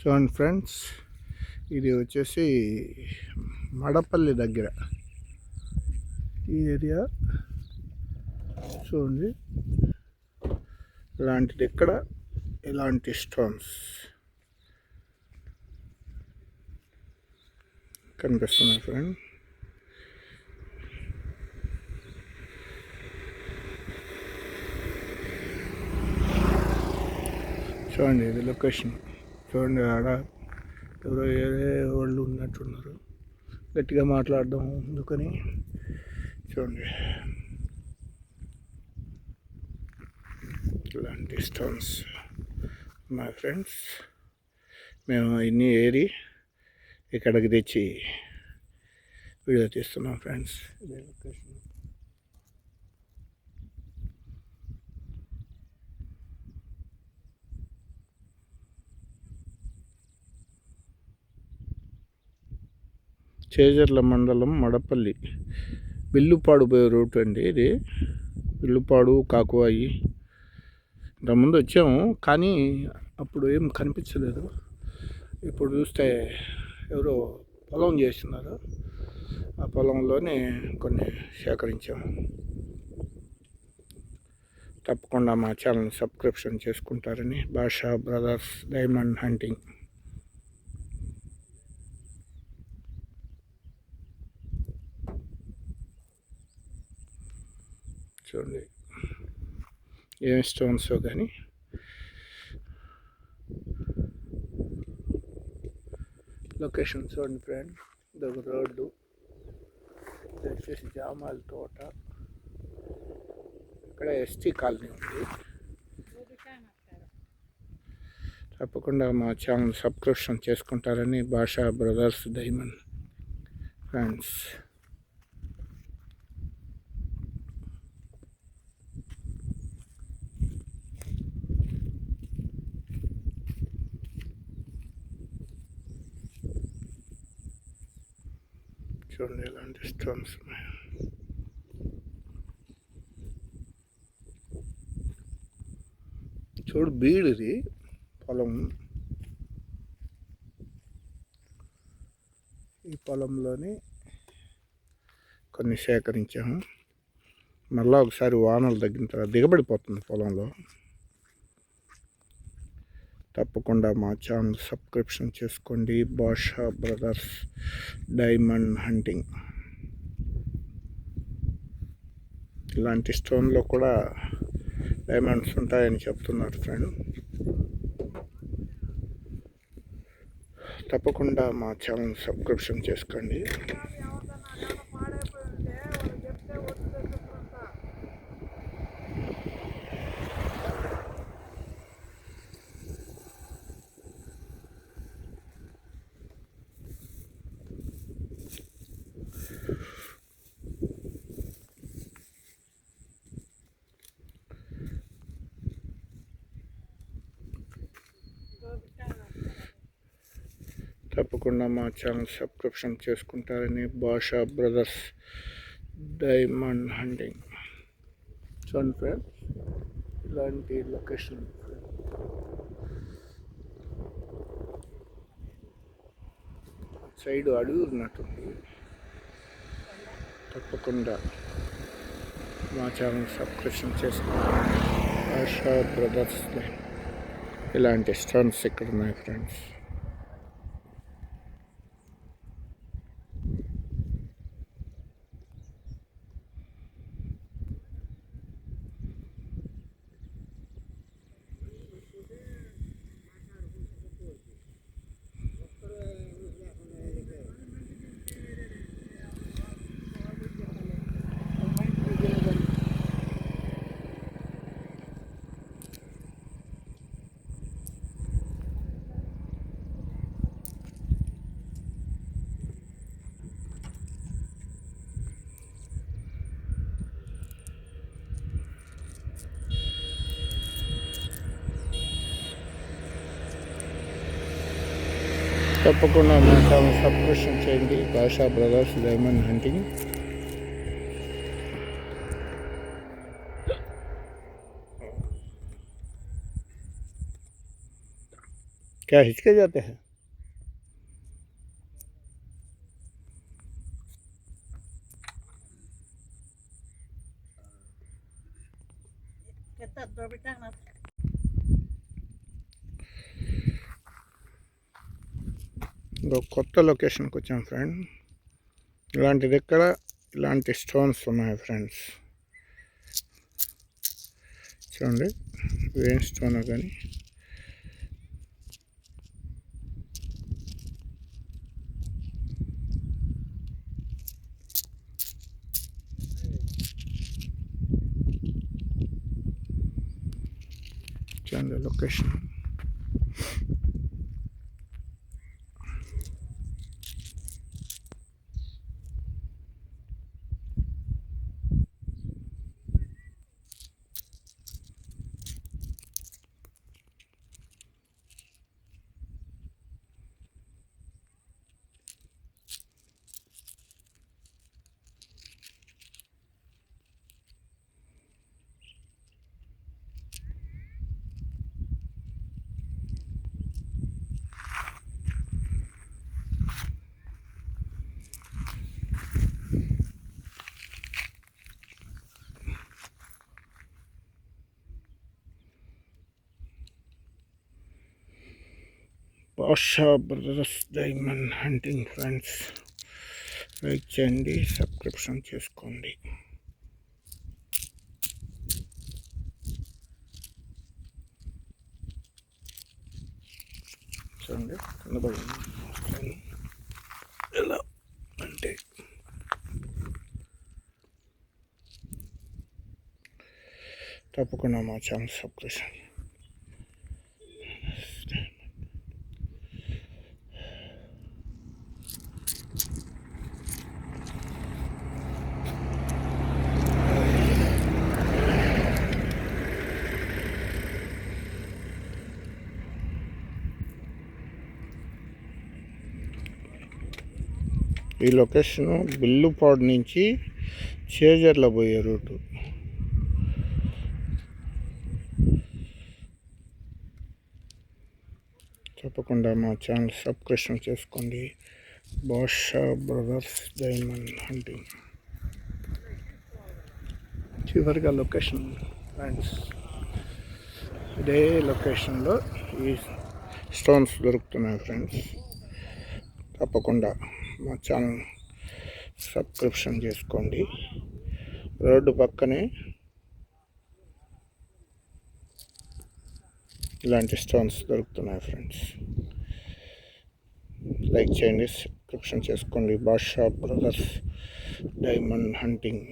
చూడండి ఫ్రెండ్స్, ఇది వచ్చేసి మడపల్లి దగ్గర ఈ ఏరియా. చూడండి, ఇలాంటిది ఇక్కడ ఇలాంటి స్టోన్స్ కనిపిస్తున్నాయి ఫ్రెండ్. చూడండి, ఇది లొకేషన్. చూడండి, ఆడ ఎవరో వేరే వాళ్ళు ఉన్నట్టున్నారు, గట్టిగా మాట్లాడడం ఎందుకని. చూడండి, ఇలాంటి స్టోన్స్ మా ఫ్రెండ్స్. మేము ఇన్ని ఏరి ఇక్కడికి తెచ్చి వీడియో తీస్తున్నాం ఫ్రెండ్స్. ఇదే లొకేషన్. చేజర్ల మండలం మడపల్లి, బిల్లుపాడు పోయే రూట్ అండి ఇది. బిల్లుపాడు, కాకువాయి. ఇంతకుముందు వచ్చాము కానీ అప్పుడు ఏం కనిపించలేదు. ఇప్పుడు చూస్తే ఎవరో పొలం చేస్తున్నారు, ఆ పొలంలోనే కొన్ని సేకరించాము. తప్పకుండా మా ఛానల్ సబ్స్క్రిప్షన్ చేసుకుంటారని. భాషా బ్రదర్స్ డైమండ్ హంటింగ్. చూడండి ఏం స్టోన్స్ కానీ. లొకేషన్ చూడండి ఫ్రెండ్, ఇదొక రోడ్డు, ఇది వచ్చేసి జామాల తోట. ఇక్కడ ఎస్టీ కాలనీ ఉంది. తప్పకుండా మా ఛానల్ సబ్స్క్రిప్షన్ చేసుకుంటారని భాషా బ్రదర్స్ డైమండ్ ఫ్రెండ్స్. చూడండి ఇలాంటి స్టోన్స్ ఉన్నాయి. చూడు, బీడుది పొలం. ఈ పొలంలోని కొన్ని సేకరించాము. మళ్ళీ ఒకసారి వానలు తగ్గిన తర్వాత దిగబడిపోతుంది పొలంలో. తప్పకుండా మా ఛానల్ సబ్స్క్రిప్షన్ చేసుకోండి. భాషా బ్రదర్స్ డైమండ్ హంటింగ్. ఇలాంటి స్టోన్లో కూడా డైమండ్స్ ఉంటాయని చెప్తున్నారు ఫ్రెండ్. తప్పకుండా మా ఛానల్ సబ్స్క్రిప్షన్ చేసుకోండి. తప్పకుండా మా ఛానల్ సబ్స్క్రిప్షన్ చేసుకుంటారని భాషా బ్రదర్స్ డైమండ్ హంటింగ్. చూడండి ఫ్రెండ్స్, ఇలాంటి లొకేషన్. సైడ్ అడుగు ఉన్నట్టుంది. తప్పకుండా మా ఛానల్ సబ్స్క్రిప్షన్ చేసుకుంటారని భాషా బ్రదర్స్. ఇలాంటి స్టోన్స్ ఇక్కడ ఉన్నాయి ఫ్రెండ్స్. తప్పకుండా మా ఛానల్ సబ్స్క్రిప్షన్ చేయండి. భాషా బ్రదర్స్ డైమండ్ హంటింగ్. क्या हिचके जाते हैं? కొత్త లొకేషన్కి వచ్చాం ఫ్రెండ్. ఇలాంటిది ఎక్కడ ఇలాంటి స్టోన్స్ ఉన్నాయి ఫ్రెండ్స్. చూడండి ఏం స్టోన్ కానీ చూడండి location. Basha brothers diamond hunting friends. Like చేయండి, సబ్స్క్రిప్షన్ చేసుకోండి. చూడండి కనబడింది ఎలా అంటే తప్పకుండా మా ఛానల్ సబ్స్క్రిప్షన్. ఈ లొకేషను బిల్లుపాడు నుంచి చేజర్ల పోయే రూటు. తప్పకుండా మా ఛానల్ సబ్స్క్రిప్షన్ చేసుకోండి. Basha brothers diamond hunting. చివరిగా లొకేషన్ ఫ్రెండ్స్, ఇదే లొకేషన్లో ఈ స్టోన్స్ దొరుకుతున్నాయి ఫ్రెండ్స్. తప్పకుండా మా ఛానల్ సబ్స్క్రిప్షన్ చేసుకోండి. రోడ్డు పక్కనే ఇలాంటి స్టోన్స్ దొరుకుతున్నాయి ఫ్రెండ్స్. లైక్ చేయండి, సబ్స్క్రిప్షన్ చేసుకోండి. Basha brothers diamond hunting.